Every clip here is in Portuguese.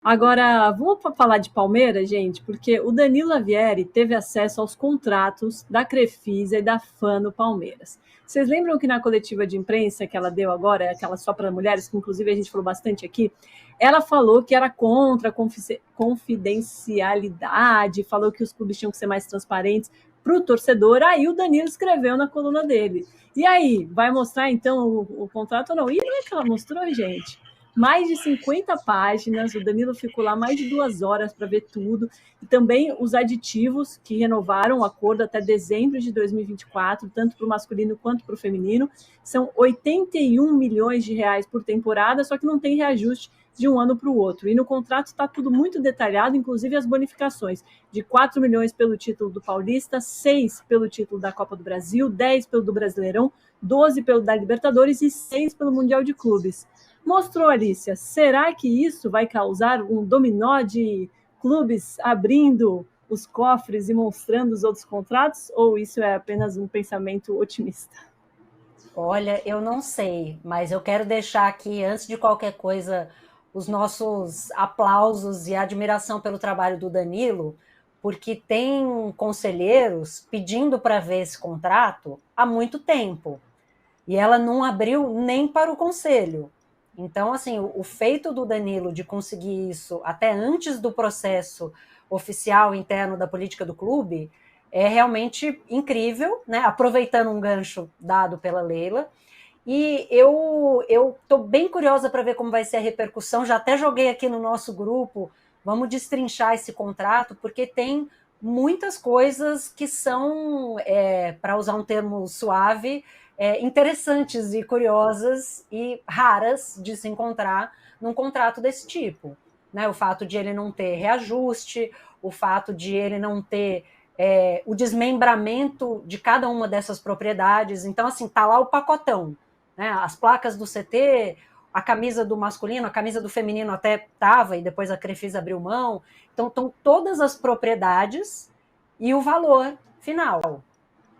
Agora, vamos falar de Palmeiras, gente, porque o Danilo Avieri teve acesso aos contratos da Crefisa e da FAN no Palmeiras. Vocês lembram que na coletiva de imprensa que ela deu agora, aquela só para mulheres, que inclusive a gente falou bastante aqui, ela falou que era contra a confidencialidade, falou que os clubes tinham que ser mais transparentes para o torcedor. Aí o Danilo escreveu na coluna dele. E aí, vai mostrar então o contrato ou não? E não é que ela mostrou, gente? Mais de 50 páginas, o Danilo ficou lá mais de 2 horas para ver tudo, e também os aditivos que renovaram o acordo até dezembro de 2024, tanto para o masculino quanto para o feminino, são 81 milhões de reais por temporada, só que não tem reajuste de um ano para o outro. E no contrato está tudo muito detalhado, inclusive as bonificações, de 4 milhões pelo título do Paulista, 6 pelo título da Copa do Brasil, 10 pelo do Brasileirão, 12 pelo da Libertadores e 6 pelo Mundial de Clubes. Mostrou, Alicia, será que isso vai causar um dominó de clubes abrindo os cofres e mostrando os outros contratos? Ou isso é apenas um pensamento otimista? Olha, eu não sei, mas eu quero deixar aqui, antes de qualquer coisa, os nossos aplausos e admiração pelo trabalho do Danilo, porque tem conselheiros pedindo para ver esse contrato há muito tempo. E ela não abriu nem para o conselho. Então, assim, o feito do Danilo de conseguir isso até antes do processo oficial interno da política do clube é realmente incrível, né? Aproveitando um gancho dado pela Leila. E eu estou bem curiosa para ver como vai ser a repercussão. Já até joguei aqui no nosso grupo. Vamos destrinchar esse contrato, porque tem muitas coisas que são, para usar um termo suave, interessantes e curiosas e raras de se encontrar num contrato desse tipo. Né? O fato de ele não ter reajuste, o fato de ele não ter o desmembramento de cada uma dessas propriedades. Então, assim, tá lá o pacotão. Né? As placas do CT, a camisa do masculino, a camisa do feminino até estava, e depois a Crefisa abriu mão. Então, estão todas as propriedades e o valor final.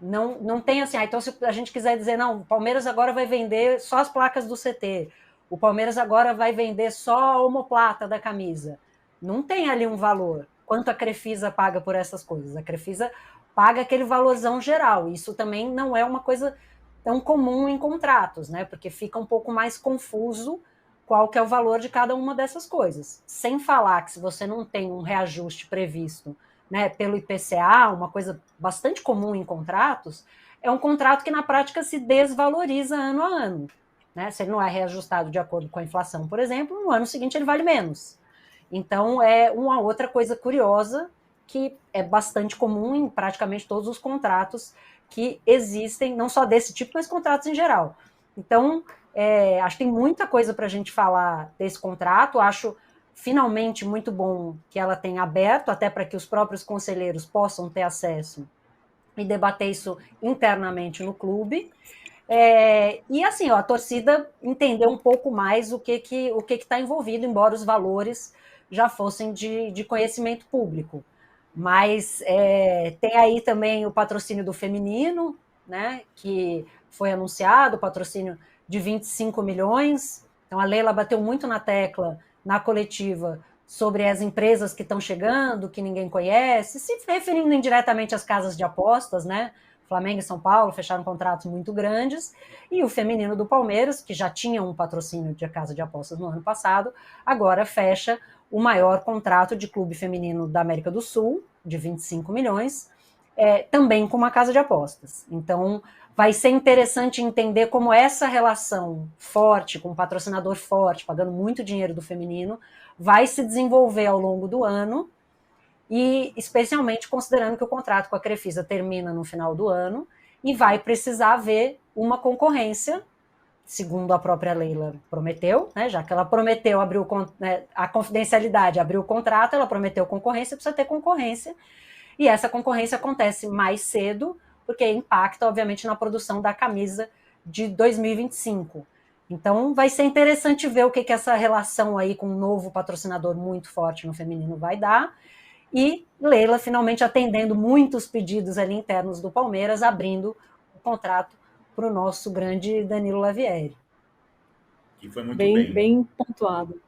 Não tem assim, então se a gente quiser dizer, não, o Palmeiras agora vai vender só as placas do CT, o Palmeiras agora vai vender só a omoplata da camisa. Não tem ali um valor. Quanto a Crefisa paga por essas coisas? A Crefisa paga aquele valorzão geral. Isso também não é uma coisa tão comum em contratos, né? Porque fica um pouco mais confuso qual que é o valor de cada uma dessas coisas. Sem falar que se você não tem um reajuste previsto, né, pelo IPCA, uma coisa bastante comum em contratos, é um contrato que na prática se desvaloriza ano a ano. Né? Se ele não é reajustado de acordo com a inflação, por exemplo, no ano seguinte ele vale menos. Então é uma outra coisa curiosa que é bastante comum em praticamente todos os contratos que existem, não só desse tipo, mas contratos em geral. Então, acho que tem muita coisa para a gente falar desse contrato. Acho finalmente muito bom que ela tenha aberto, até para que os próprios conselheiros possam ter acesso e debater isso internamente no clube. E assim, ó, a torcida entender um pouco mais o que está envolvido, embora os valores já fossem de conhecimento público. Mas tem aí também o patrocínio do feminino, né, que foi anunciado, o patrocínio de 25 milhões. Então a Leila bateu muito na tecla na coletiva sobre as empresas que estão chegando, que ninguém conhece, se referindo indiretamente às casas de apostas, né? Flamengo e São Paulo fecharam contratos muito grandes, e o feminino do Palmeiras, que já tinha um patrocínio de casa de apostas no ano passado, agora fecha o maior contrato de clube feminino da América do Sul, de 25 milhões, também com uma casa de apostas. Então, vai ser interessante entender como essa relação forte, com um patrocinador forte, pagando muito dinheiro do feminino, vai se desenvolver ao longo do ano, e especialmente considerando que o contrato com a Crefisa termina no final do ano e vai precisar haver uma concorrência, segundo a própria Leila prometeu, né, já que ela prometeu abrir a confidencialidade, abriu o contrato, ela prometeu concorrência, precisa ter concorrência, e essa concorrência acontece mais cedo, porque impacta, obviamente, na produção da camisa de 2025. Então, vai ser interessante ver o que essa relação aí com um novo patrocinador muito forte no feminino vai dar, e Leila finalmente atendendo muitos pedidos ali internos do Palmeiras, abrindo o contrato para o nosso grande Danilo Lavieri. Que foi muito Bem, bem. bem pontuado.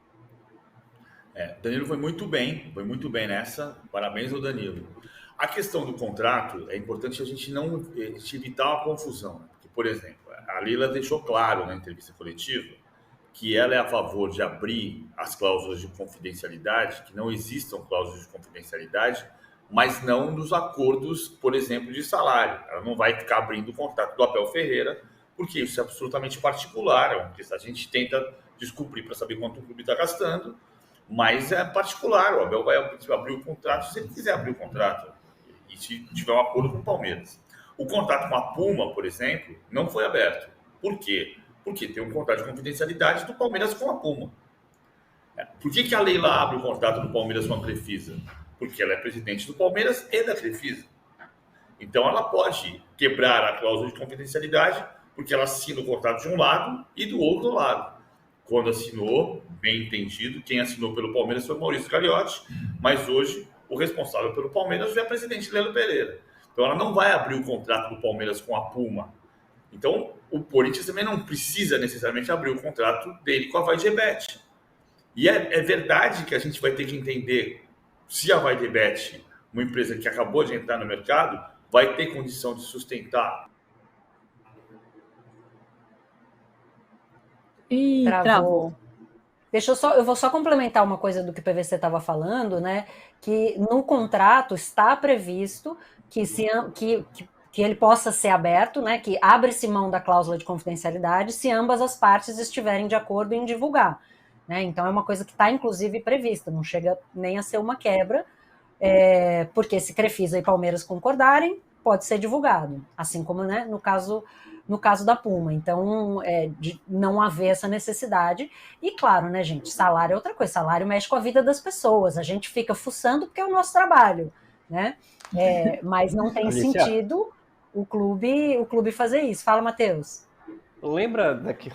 Danilo foi muito bem nessa. Parabéns ao Danilo. A questão do contrato é importante a gente não evitar uma confusão. Porque, por exemplo, a Leila deixou claro na entrevista coletiva que ela é a favor de abrir as cláusulas de confidencialidade, que não existam cláusulas de confidencialidade, mas não nos acordos, por exemplo, de salário. Ela não vai ficar abrindo o contrato do Abel Ferreira, porque isso é absolutamente particular. A gente tenta descobrir para saber quanto o clube está gastando, mas é particular. O Abel vai abrir o contrato se ele quiser abrir o contrato e se tiver um acordo com o Palmeiras. O contrato com a Puma, por exemplo, não foi aberto. Por quê? Porque tem um contrato de confidencialidade do Palmeiras com a Puma. Por que a Leila abre o contrato do Palmeiras com a Crefisa? Porque ela é presidente do Palmeiras e da Crefisa. Então ela pode quebrar a cláusula de confidencialidade porque ela assina o contrato de um lado e do outro lado. Quando assinou, bem entendido, quem assinou pelo Palmeiras foi o Maurício Gagliotti, mas hoje o responsável pelo Palmeiras é a presidente Leila Pereira. Então ela não vai abrir o contrato do Palmeiras com a Puma. Então o Corinthians também não precisa necessariamente abrir o contrato dele com a VaiDebet. E é verdade que a gente vai ter que entender se a VaiDebet, uma empresa que acabou de entrar no mercado, vai ter condição de sustentar. E travou. Eu vou só complementar uma coisa do que o PVC estava falando, né? Que no contrato está previsto que ele possa ser aberto, né? Que abre-se mão da cláusula de confidencialidade se ambas as partes estiverem de acordo em divulgar. Né? Então é uma coisa que está inclusive prevista, não chega nem a ser uma quebra, porque se Crefisa e Palmeiras concordarem, pode ser divulgado, assim como, né, no caso da Puma. Então, de não haver essa necessidade. E claro, né, gente, salário é outra coisa, salário mexe com a vida das pessoas, a gente fica fuçando porque é o nosso trabalho, né? Mas não tem sentido o clube fazer isso. Fala, Matheus. Lembra daqui,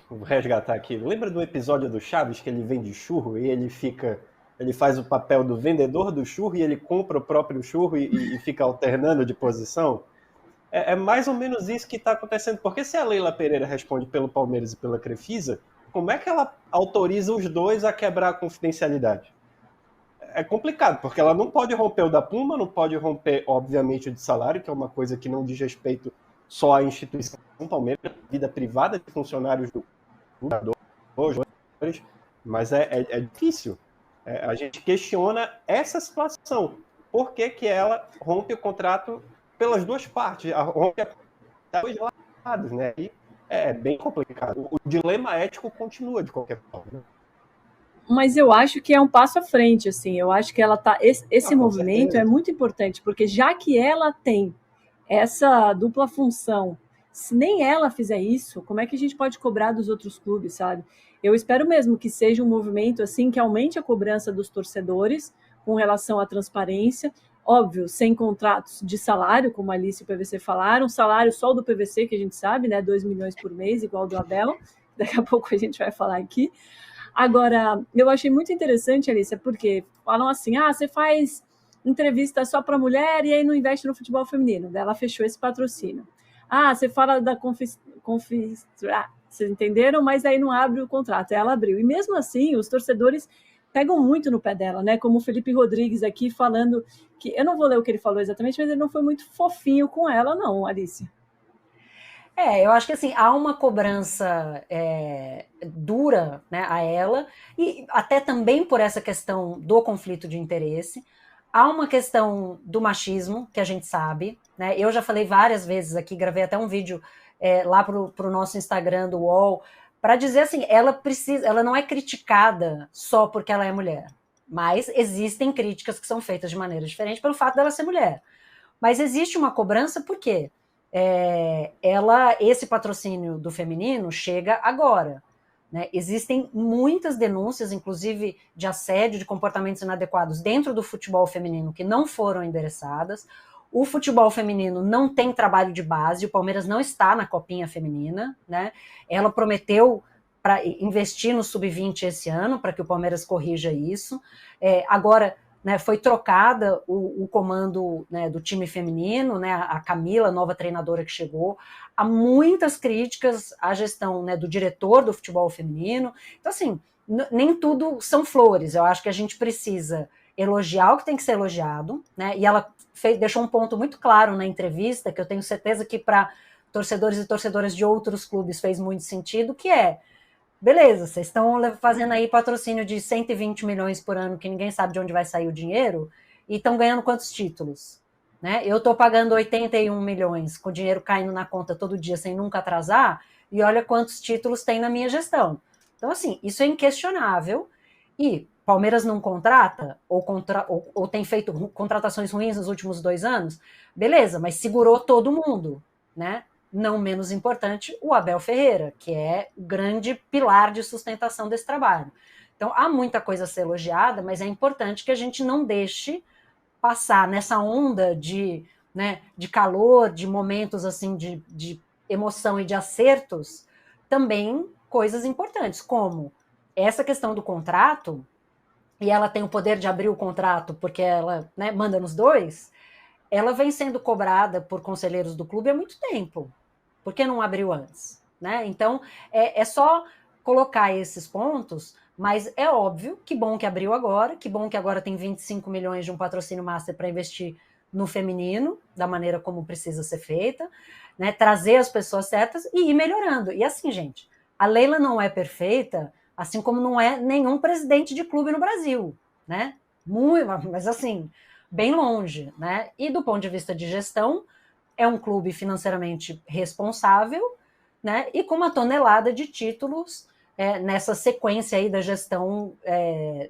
vou resgatar aqui, lembra do episódio do Chaves que ele vende churro e ele faz o papel do vendedor do churro e ele compra o próprio churro e fica alternando de posição? É mais ou menos isso que está acontecendo, porque se a Leila Pereira responde pelo Palmeiras e pela Crefisa, como é que ela autoriza os dois a quebrar a confidencialidade? É complicado, porque ela não pode romper o da Puma, não pode romper, obviamente, o de salário, que é uma coisa que não diz respeito só à instituição Palmeiras, vida privada de funcionários do clube, mas é difícil. A gente questiona essa situação. Por que ela rompe o contrato pelas duas partes? Rompe a dois lados, né? E é bem complicado. O dilema ético continua de qualquer forma, né? Mas eu acho que é um passo à frente, assim. Eu acho que ela tá. Esse movimento é muito importante, porque já que ela tem essa dupla função, se nem ela fizer isso, como é que a gente pode cobrar dos outros clubes, sabe? Eu espero mesmo que seja um movimento assim que aumente a cobrança dos torcedores com relação à transparência. Óbvio, sem contratos de salário, como a Alice e o PVC falaram, salário só do PVC, que a gente sabe, né? 2 milhões por mês, igual do Abel. Daqui a pouco a gente vai falar aqui. Agora, eu achei muito interessante, Alice, porque falam assim, você faz entrevista só para mulher e aí não investe no futebol feminino. Daí ela fechou esse patrocínio. Você fala da vocês entenderam? Mas aí não abre o contrato. Ela abriu. E mesmo assim, os torcedores pegam muito no pé dela, né? Como o Felipe Rodrigues aqui falando que... Eu não vou ler o que ele falou exatamente, mas ele não foi muito fofinho com ela, não, Alice. Eu acho que assim, há uma cobrança dura, né, a ela, e até também por essa questão do conflito de interesse. Há uma questão do machismo, que a gente sabe, né? Eu já falei várias vezes aqui, gravei até um vídeo lá para o nosso Instagram do UOL, para dizer assim, ela não é criticada só porque ela é mulher, mas existem críticas que são feitas de maneira diferente pelo fato dela ser mulher. Mas existe uma cobrança por quê? Esse patrocínio do feminino chega agora. Né? Existem muitas denúncias, inclusive de assédio, de comportamentos inadequados dentro do futebol feminino que não foram endereçadas. O futebol feminino não tem trabalho de base, o Palmeiras não está na copinha feminina. Né? Ela prometeu para investir no sub-20 esse ano, para que o Palmeiras corrija isso. Agora, né, foi trocada o comando, né, do time feminino, né, a Camila, nova treinadora que chegou. Há muitas críticas à gestão, né, do diretor do futebol feminino. Então, assim, nem tudo são flores. Eu acho que a gente precisa elogiar o que tem que ser elogiado, né? E ela deixou um ponto muito claro na entrevista, que eu tenho certeza que para torcedores e torcedoras de outros clubes fez muito sentido, que é, beleza, vocês estão fazendo aí patrocínio de 120 milhões por ano, que ninguém sabe de onde vai sair o dinheiro, e estão ganhando quantos títulos? Né? Eu estou pagando 81 milhões, com o dinheiro caindo na conta todo dia, sem nunca atrasar, e olha quantos títulos tem na minha gestão. Então, assim, isso é inquestionável, e Palmeiras não contrata, ou tem feito contratações ruins nos últimos 2 anos, beleza, mas segurou todo mundo, né? Não menos importante, o Abel Ferreira, que é o grande pilar de sustentação desse trabalho. Então, há muita coisa a ser elogiada, mas é importante que a gente não deixe passar nessa onda de, né, de calor, de momentos assim de emoção e de acertos, também coisas importantes, como essa questão do contrato, e ela tem o poder de abrir o contrato porque ela, né, manda nos dois, ela vem sendo cobrada por conselheiros do clube há muito tempo. Por que não abriu antes? Né? Então, é só colocar esses pontos, mas é óbvio, que bom que abriu agora, que bom que agora tem 25 milhões de um patrocínio master para investir no feminino, da maneira como precisa ser feita, né? Trazer as pessoas certas e ir melhorando. E assim, gente, a Leila não é perfeita, assim como não é nenhum presidente de clube no Brasil, né? Muito, mas assim, bem longe, né? E do ponto de vista de gestão, é um clube financeiramente responsável, né? E com uma tonelada de títulos nessa sequência aí da gestão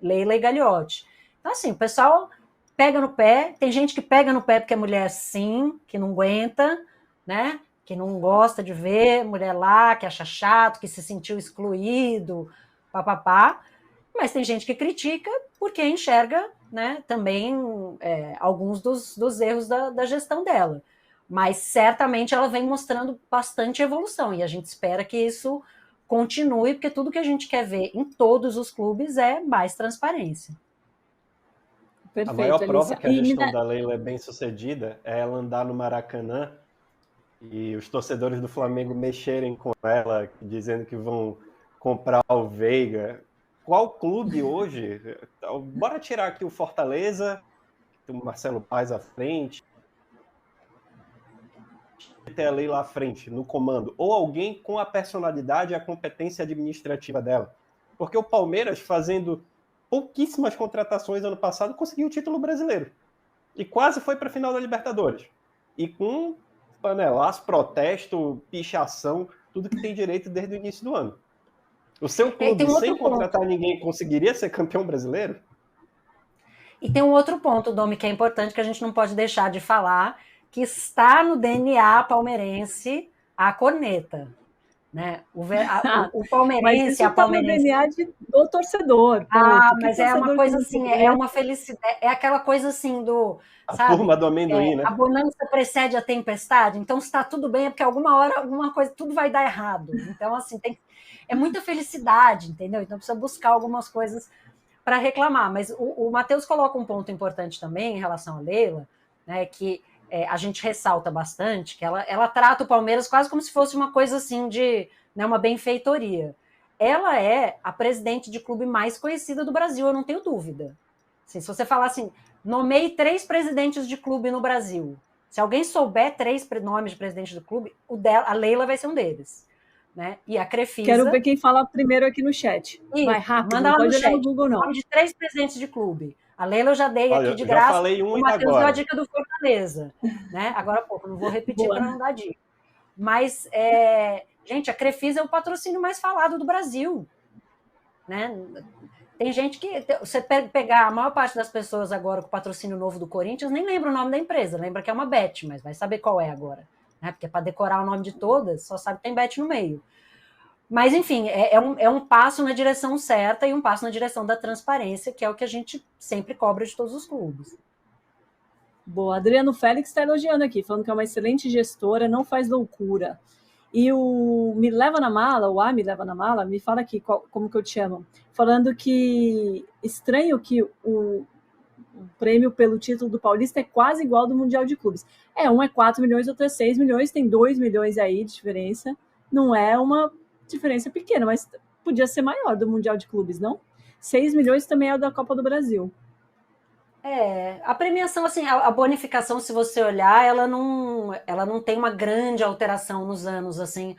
Leila e Gagliotti. Então, assim, o pessoal pega no pé, tem gente que pega no pé porque é mulher sim, que não aguenta, né? Que não gosta de ver mulher lá, que acha chato, que se sentiu excluído, papapá. Mas tem gente que critica porque enxerga, né, também alguns dos erros da gestão dela. Mas certamente ela vem mostrando bastante evolução e a gente espera que isso continue, porque tudo que a gente quer ver em todos os clubes é mais transparência. Perfeito, a maior prova que a gestão da Leila é bem sucedida é ela andar no Maracanã e os torcedores do Flamengo mexerem com ela, dizendo que vão comprar o Veiga. Qual clube hoje? Bora tirar aqui o Fortaleza, tem o Marcelo Paes à frente, ter a Leila à frente, no comando, ou alguém com a personalidade e a competência administrativa dela. Porque o Palmeiras, fazendo pouquíssimas contratações ano passado, conseguiu o título brasileiro. E quase foi para a final da Libertadores. E com panelaço, protesto, pichação, tudo que tem direito desde o início do ano. O seu clube, sem contratar ninguém, conseguiria ser campeão brasileiro? E tem um outro ponto, Domi, que é importante, que a gente não pode deixar de falar, que está no DNA palmeirense a corneta. Né? O palmeirense, a palmeirense... Mas isso está no DNA do torcedor. Mas é uma coisa assim, é uma felicidade, é aquela coisa assim do... A turma do amendoim, né? A bonança precede a tempestade, então se está tudo bem é porque alguma hora, alguma coisa, tudo vai dar errado. Então, assim, é muita felicidade, entendeu? Então precisa buscar algumas coisas para reclamar. Mas o Matheus coloca um ponto importante também em relação a Leila, né, que a gente ressalta bastante, que ela trata o Palmeiras quase como se fosse uma coisa assim de, né, uma benfeitoria. Ela é a presidente de clube mais conhecida do Brasil, eu não tenho dúvida. Assim, se você falar assim, nomeie 3 presidentes de clube no Brasil, se alguém souber 3 nomes de presidente do clube, a Leila vai ser um deles. Né? E a Crefisa... Quero ver quem fala primeiro aqui no chat. Vai rápido, manda não lá pode olhar no Google, não. Nome de 3 presidentes de clube. A Leila eu já dei aqui de graça. Já falei um o Matheus deu a dica do Fortaleza. Né? Agora há pouco, não vou repetir para não dar dica. Mas, gente, a Crefisa é o patrocínio mais falado do Brasil. Né? Tem gente que... Você pegar a maior parte das pessoas agora com o patrocínio novo do Corinthians, nem lembra o nome da empresa, lembra que é uma Bet, mas vai saber qual é agora. Né? Porque para decorar o nome de todas, só sabe que tem Bet no meio. Mas, enfim, é um passo na direção certa e um passo na direção da transparência, que é o que a gente sempre cobra de todos os clubes. Boa, Adriano Félix está elogiando aqui, falando que é uma excelente gestora, não faz loucura. E o Me Leva na Mala, o A Me Leva na Mala, me fala aqui como que eu te chamo, falando que estranho que o prêmio pelo título do Paulista é quase igual ao do Mundial de Clubes. Um é 4 milhões, outro é 6 milhões, tem 2 milhões aí de diferença, não é uma diferença pequena, mas podia ser maior do Mundial de Clubes, não? 6 milhões também é da Copa do Brasil. A premiação, assim, a bonificação, se você olhar, ela não tem uma grande alteração nos anos, assim.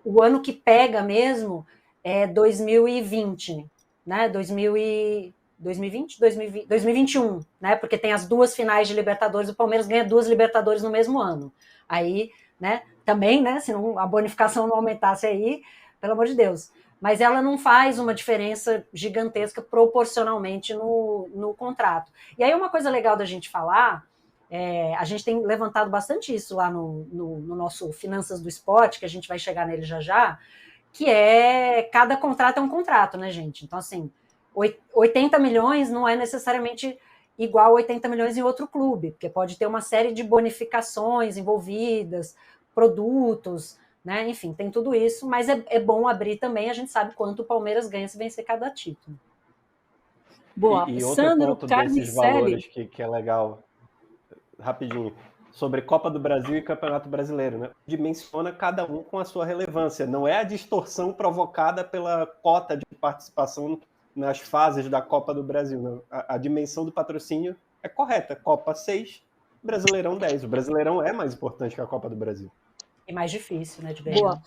O ano que pega mesmo é 2020, né? 2021, né? Porque tem as 2 finais de Libertadores, o Palmeiras ganha 2 Libertadores no mesmo ano. Aí, né? Também, né? Se a bonificação não aumentasse aí, pelo amor de Deus. Mas ela não faz uma diferença gigantesca proporcionalmente no contrato. E aí uma coisa legal da gente falar, a gente tem levantado bastante isso lá no nosso Finanças do Esporte, que a gente vai chegar nele já, que cada contrato é um contrato, né, gente? Então, assim, 80 milhões não é necessariamente igual a 80 milhões em outro clube, porque pode ter uma série de bonificações envolvidas, produtos, né? Enfim, tem tudo isso, mas é bom abrir também, a gente sabe quanto o Palmeiras ganha se vencer cada título. Boa, E outro Sandro ponto desses Carnicelli. valores que é legal, rapidinho, sobre Copa do Brasil e Campeonato Brasileiro, né? Dimensiona cada um com a sua relevância. Não é a distorção provocada pela cota de participação nas fases da Copa do Brasil. Não. A dimensão do patrocínio é correta. Copa 6, Brasileirão 10. O Brasileirão é mais importante que a Copa do Brasil. É mais difícil, né, de ganhar. Boa.